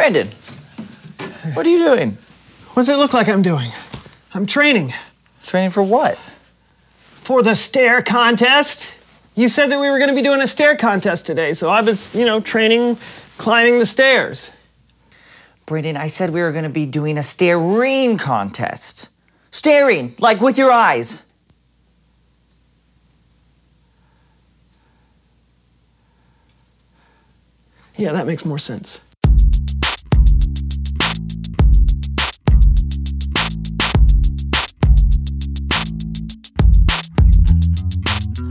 Brandon, what are you doing? What does it look like I'm doing? I'm training. Training for what? For the stair contest. You said that we were going to be doing a stair contest today, so I was, training, climbing the stairs. Brandon, I said we were going to be doing a staring contest. Staring, like with your eyes. Yeah, that makes more sense.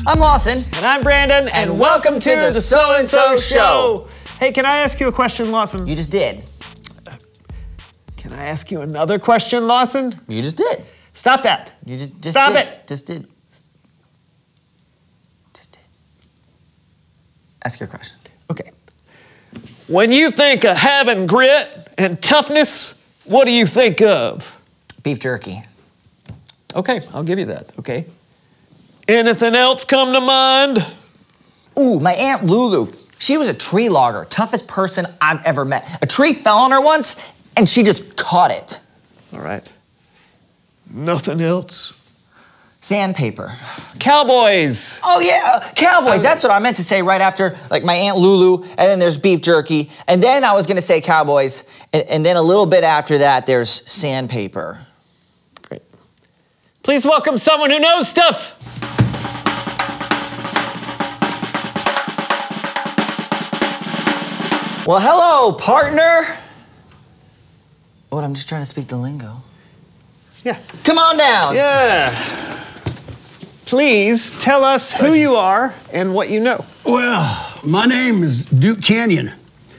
I'm Lawson. And I'm Brandon, and welcome to the SoAndSo Show. Hey, can I ask you a question, Lawson? You just did. Can I ask you another question, Lawson? You just did. Stop that. You just Stop did. it. Just did. Just did. Ask your question. Okay. When you think of having grit and toughness, what do you think of? Beef jerky. Okay, I'll give you that, okay. Anything else come to mind? Ooh, my Aunt Lulu. She was a tree logger, toughest person I've ever met. A tree fell on her once, and she just caught it. All right. Nothing else? Sandpaper. Cowboys. Oh yeah, cowboys. That's what I meant to say right after, like, my Aunt Lulu, and then there's beef jerky, and then I was gonna say cowboys, and then a little bit after that, there's sandpaper. Great. Please welcome someone who knows stuff. Well, hello, partner. What, I'm just trying to speak the lingo. Yeah. Come on down. Yeah. Please tell us who you are and what you know. Well, my name is Duke Canyon,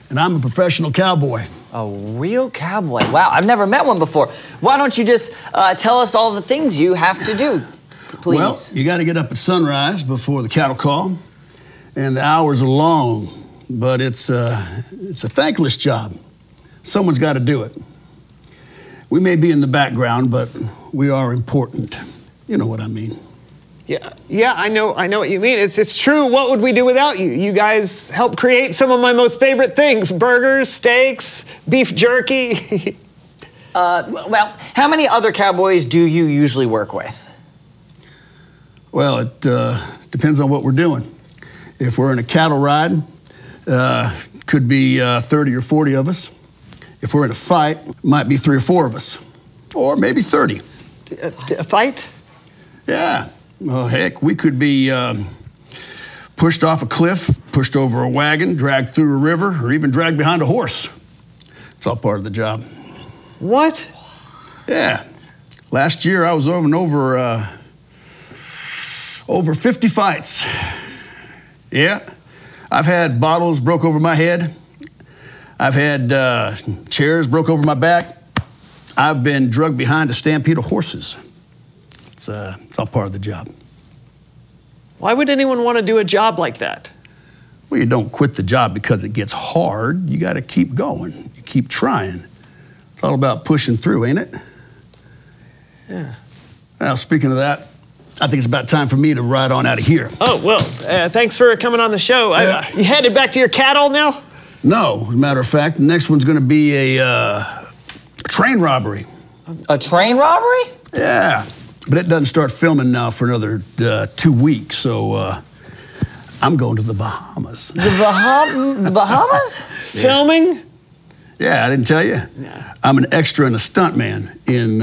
and I'm a professional cowboy. A real cowboy. Wow, I've never met one before. Why don't you just tell us all the things you have to do, please? Well, you got to get up at sunrise before the cattle call, and the hours are long, but it's a thankless job. Someone's got to do it. We may be in the background, but we are important. You know what I mean. Yeah, I know what you mean. It's true. What would we do without you? You guys help create some of my most favorite things: burgers, steaks, beef jerky. Well, how many other cowboys do you usually work with? Well, it depends on what we're doing. If we're in a cattle ride, could be 30 or 40 of us. If we're in a fight, might be 3 or 4 of us, or maybe 30. A fight? Yeah. Well, heck, we could be pushed off a cliff, pushed over a wagon, dragged through a river, or even dragged behind a horse. It's all part of the job. What? Yeah. Last year, I was over 50 fights. Yeah. I've had bottles broke over my head. I've had chairs broke over my back. I've been drugged behind a stampede of horses. It's all part of the job. Why would anyone want to do a job like that? Well, you don't quit the job because it gets hard. You got to keep going. You keep trying. It's all about pushing through, ain't it? Yeah. Now, speaking of that, I think it's about time for me to ride on out of here. Oh, well, thanks for coming on the show. You headed back to your cattle now? No, as a matter of fact, the next one's going to be a train robbery. A train robbery? Yeah. But it doesn't start filming now for another 2 weeks, so I'm going to the Bahamas. The Bahamas? Filming? Yeah, I didn't tell you? Yeah. I'm an extra and a stuntman in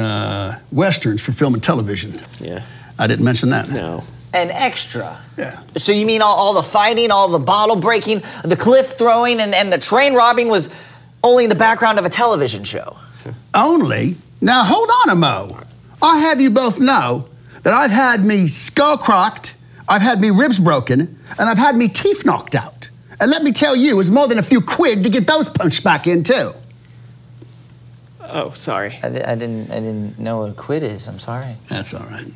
Westerns for film and television. Yeah. I didn't mention that. No. An extra? Yeah. So you mean all the fighting, all the bottle breaking, the cliff throwing, and the train robbing was only in the background of a television show? Only? Now, hold on a mo. I have you both know that I've had me skull crocked, I've had me ribs broken, and I've had me teeth knocked out. And let me tell you, it's more than a few quid to get those punched back in, too. Oh, sorry. I didn't know what a quid is. I'm sorry. That's all right.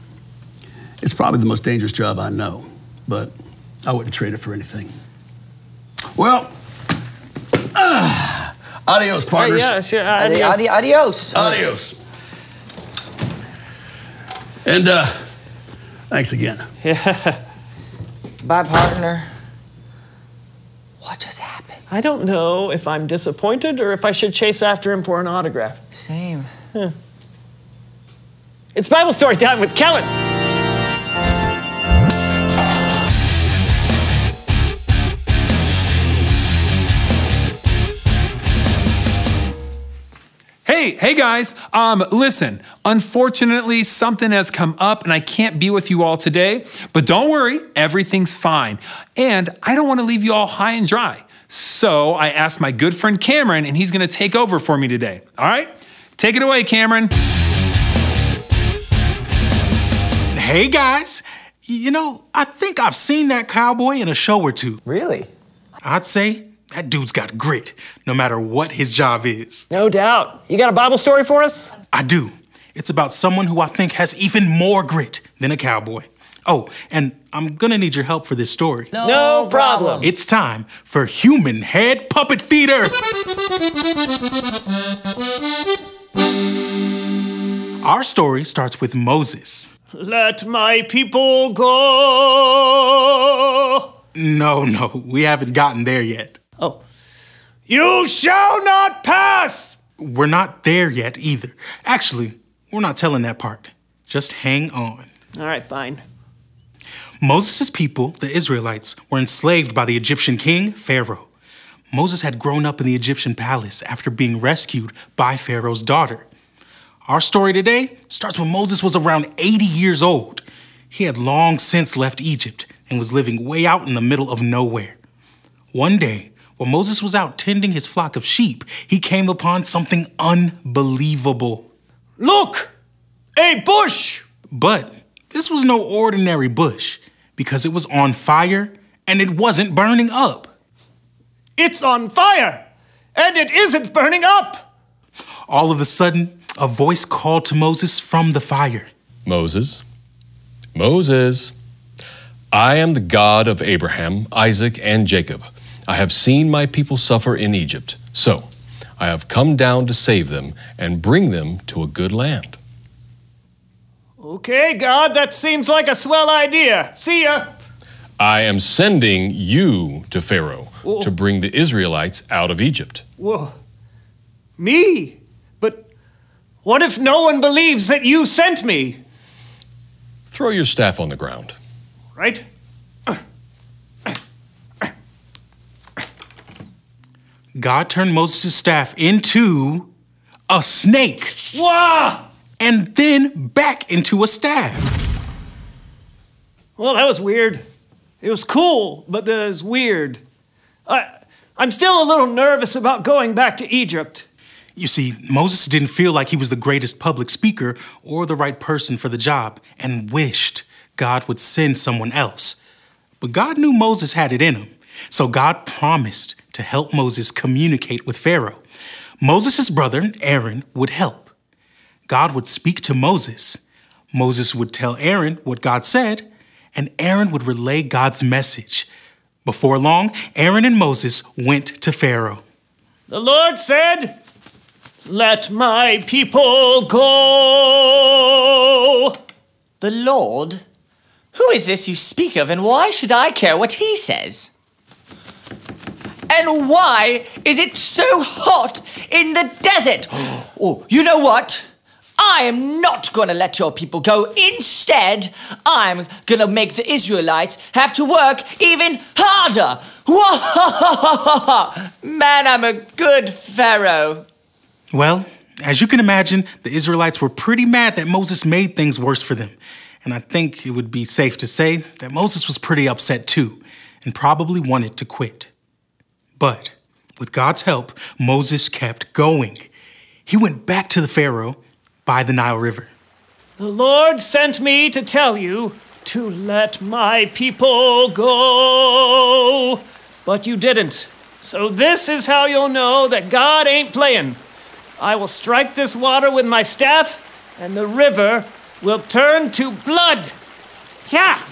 It's probably the most dangerous job I know, but I wouldn't trade it for anything. Well, adios, partners. Yes, yeah, adios. Adios. Adios. And thanks again. Yeah. Bye, partner. What just happened? I don't know if I'm disappointed or if I should chase after him for an autograph. Same. It's Bible story time with Kellen. Hey guys, listen, unfortunately something has come up and I can't be with you all today, but don't worry, everything's fine. And I don't want to leave you all high and dry. So I asked my good friend Cameron and he's going to take over for me today. All right? Take it away, Cameron. Hey guys, you know, I think I've seen that cowboy in a show or two. Really? I'd say that dude's got grit, no matter what his job is. No doubt. You got a Bible story for us? I do. It's about someone who I think has even more grit than a cowboy. Oh, and I'm gonna need your help for this story. No problem. It's time for Human Head Puppet Theater. Our story starts with Moses. Let my people go. No, we haven't gotten there yet. Oh. You shall not pass. We're not there yet either. Actually, we're not telling that part. Just hang on. All right, fine. Moses' people, the Israelites, were enslaved by the Egyptian king, Pharaoh. Moses had grown up in the Egyptian palace after being rescued by Pharaoh's daughter. Our story today starts when Moses was around 80 years old. He had long since left Egypt and was living way out in the middle of nowhere. One day, while Moses was out tending his flock of sheep, he came upon something unbelievable. Look! A bush! But this was no ordinary bush because it was on fire and it wasn't burning up. It's on fire! And it isn't burning up! All of a sudden, a voice called to Moses from the fire. Moses, I am the God of Abraham, Isaac, and Jacob. I have seen my people suffer in Egypt, so I have come down to save them and bring them to a good land. Okay, God, that seems like a swell idea. See ya. I am sending you to Pharaoh to bring the Israelites out of Egypt. Whoa. Me? But what if no one believes that you sent me? Throw your staff on the ground. Right? God turned Moses' staff into a snake. Wah! And then back into a staff. Well, that was weird. It was cool, but it was weird. I'm still a little nervous about going back to Egypt. You see, Moses didn't feel like he was the greatest public speaker or the right person for the job and wished God would send someone else. But God knew Moses had it in him, so God promised to help Moses communicate with Pharaoh. Moses' brother, Aaron, would help. God would speak to Moses. Moses would tell Aaron what God said, and Aaron would relay God's message. Before long, Aaron and Moses went to Pharaoh. The Lord said, "Let my people go." The Lord? Who is this you speak of, and why should I care what he says? And why is it so hot in the desert? Oh, you know what? I am not going to let your people go. Instead, I'm going to make the Israelites have to work even harder. Man, I'm a good Pharaoh. Well, as you can imagine, the Israelites were pretty mad that Moses made things worse for them. And I think it would be safe to say that Moses was pretty upset too, and probably wanted to quit. But with God's help, Moses kept going. He went back to the Pharaoh by the Nile River. The Lord sent me to tell you to let my people go. But you didn't. So this is how you'll know that God ain't playing. I will strike this water with my staff, and the river will turn to blood. Yeah.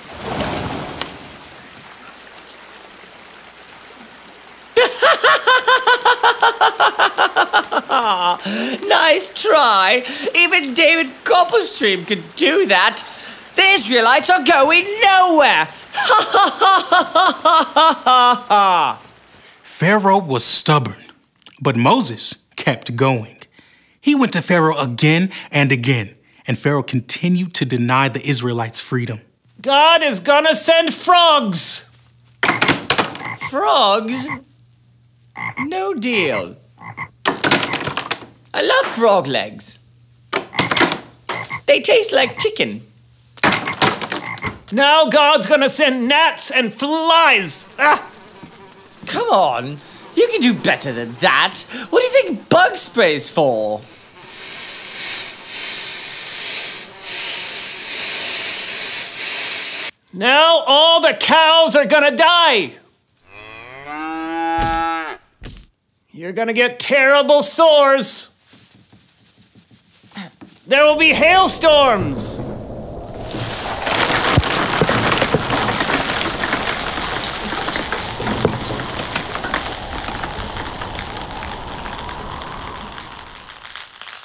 Nice try. Even David Copperstream could do that. The Israelites are going nowhere. Pharaoh was stubborn, but Moses kept going. He went to Pharaoh again and again, and Pharaoh continued to deny the Israelites freedom. God is gonna send frogs. Frogs? No deal. I love frog legs. They taste like chicken. Now God's gonna send gnats and flies. Ah! Come on, you can do better than that. What do you think bug spray's for? Now all the cows are gonna die. You're gonna get terrible sores. There will be hailstorms.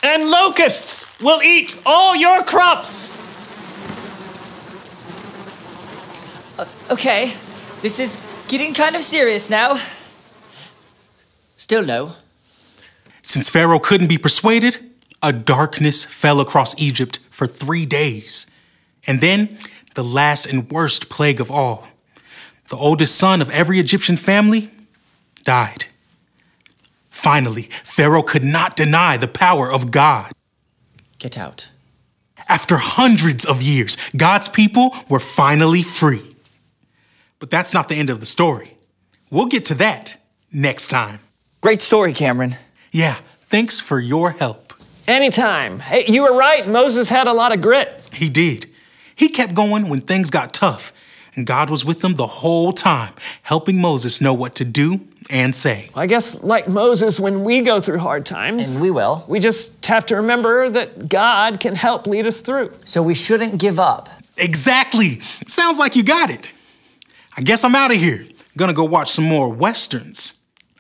And locusts will eat all your crops. Okay, this is getting kind of serious now. Still no. Since Pharaoh couldn't be persuaded, a darkness fell across Egypt for 3 days. And then the last and worst plague of all. The oldest son of every Egyptian family died. Finally, Pharaoh could not deny the power of God. Get out. After hundreds of years, God's people were finally free. But that's not the end of the story. We'll get to that next time. Great story, Cameron. Yeah, thanks for your help. Anytime. Hey, you were right. Moses had a lot of grit. He did. He kept going when things got tough, and God was with him the whole time, helping Moses know what to do and say. I guess like Moses, when we go through hard times, And we will. we just have to remember that God can help lead us through. So we shouldn't give up. Exactly. Sounds like you got it. I guess I'm out of here. Gonna go watch some more Westerns.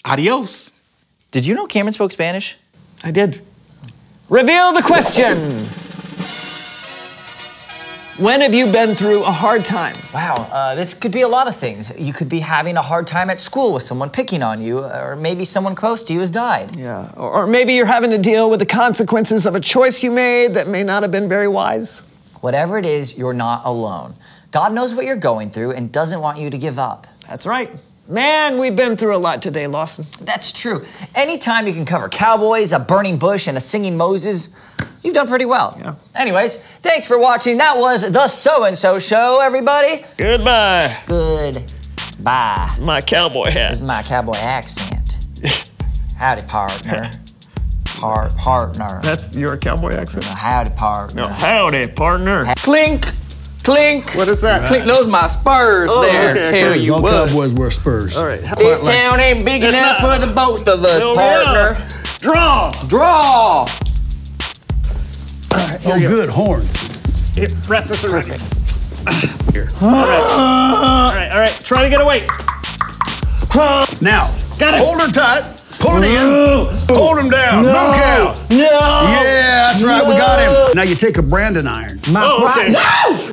Adios. Did you know Cameron spoke Spanish? I did. Reveal the question. When have you been through a hard time? Wow, this could be a lot of things. You could be having a hard time at school with someone picking on you, or maybe someone close to you has died. Yeah, or maybe you're having to deal with the consequences of a choice you made that may not have been very wise. Whatever it is, you're not alone. God knows what you're going through and doesn't want you to give up. That's right. Man, we've been through a lot today, Lawson. That's true. Anytime you can cover cowboys, a burning bush, and a singing Moses, you've done pretty well. Yeah. Anyways, thanks for watching. That was the SoAndSo Show, everybody. Goodbye. Goodbye. My cowboy hat. This is my cowboy accent. Howdy, partner. Partner. That's your cowboy accent? Howdy, partner. No, howdy, partner. Clink, clink. What is that? Clink, those my spurs there. okay, Tell okay. you All what. cowboys wear spurs. All right. This town ain't big It's enough not. for the both of us, No, partner. yeah. Draw. Draw. Oh, good, horns. Here, wrap this around me. Here. All right. Try to get away. Now, Got it. hold her tight. Pull it in. Hold him down. No cow. No. Yeah, that's right. We got him. Now you take a branding iron. My Oh, okay. No!